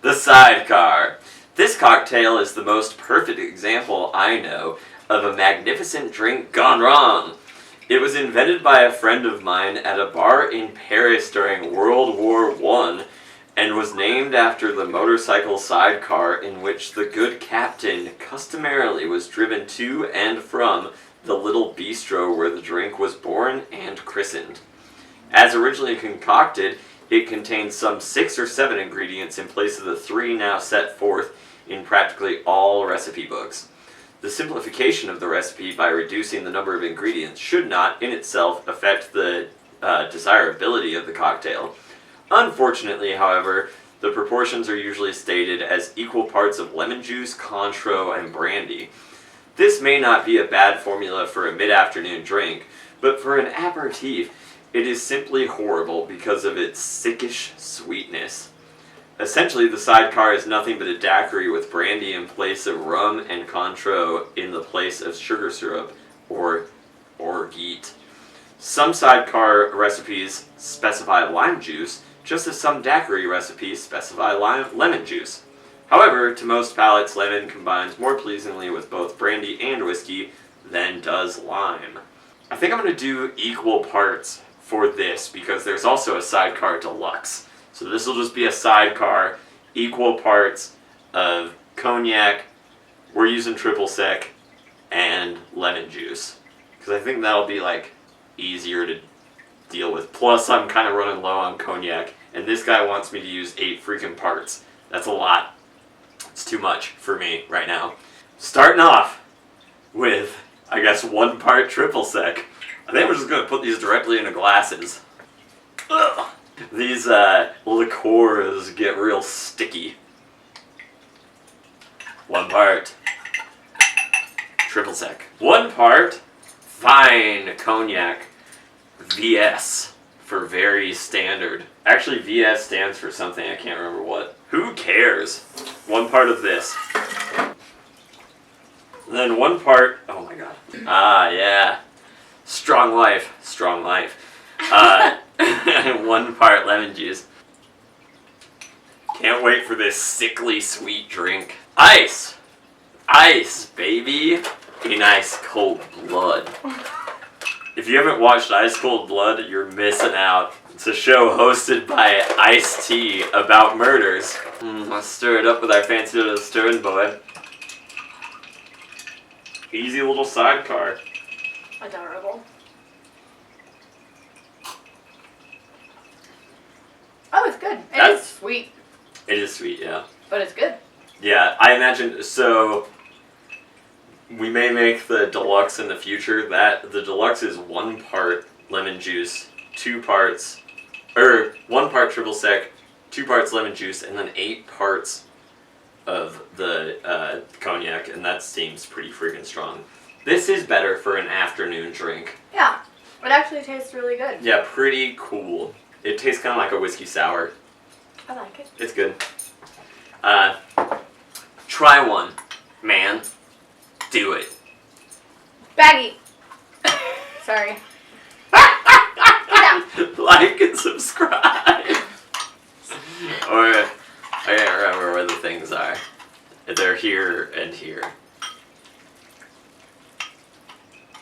The sidecar. This cocktail is the most perfect example I know of a magnificent drink gone wrong. It was invented by a friend of mine at a bar in Paris during World War I and was named after the motorcycle sidecar in which the good captain customarily was driven to and from the little bistro where the drink was born and christened. As originally concocted, it contained some 6 or 7 ingredients in place of the 3 now set forth in practically all recipe books. The simplification of the recipe by reducing the number of ingredients should not, in itself, affect the desirability of the cocktail. Unfortunately, however, the proportions are usually stated as equal parts of lemon juice, Cointreau, and brandy. This may not be a bad formula for a mid-afternoon drink, but for an aperitif, it is simply horrible because of its sickish sweetness. Essentially, the sidecar is nothing but a daiquiri with brandy in place of rum and Cointreau in the place of sugar syrup or orgeat. Some sidecar recipes specify lime juice, just as some daiquiri recipes specify lemon juice. However, to most palates, lemon combines more pleasingly with both brandy and whiskey than does lime. I think I'm going to do equal parts for this because there's also a sidecar deluxe. So this will just be a sidecar, equal parts of cognac, we're using triple sec, and lemon juice. Because I think that'll be like easier to deal with. Plus I'm kind of running low on cognac, and this guy wants me to use 8 freaking parts. That's a lot. It's too much for me right now. Starting off with, I guess, 1 part triple sec. I think we're just going to put these directly into glasses. Ugh. These liqueurs get real sticky. 1 part triple sec. 1 part fine cognac. VS for very standard. Actually, VS stands for something, I can't remember what. Who cares? 1 part of this. And then 1 part, oh my god. Ah, yeah. Strong life. Strong life. 1 part lemon juice. Can't wait for this sickly sweet drink. Ice! Ice, baby! In ice cold blood. If you haven't watched Ice Cold Blood, you're missing out. It's a show hosted by Ice-T about murders. Let's stir it up with our fancy little stirring boy. Easy little sidecar. Adorable. Oh, it's good. It is sweet. It is sweet, yeah. But it's good. Yeah, I imagine, so we may make the deluxe in the future. That the deluxe is 1 part lemon juice, 2 parts, or 1 part triple sec, 2 parts lemon juice, and then 8 parts of the cognac, and that seems pretty freaking strong. This is better for an afternoon drink. Yeah, it actually tastes really good. Yeah, pretty cool. It tastes kind of like a whiskey sour. I like it. It's good. Try one, man. Do it. Baggy. Sorry. Like and subscribe. Or I can't remember where the things are. They're here and here.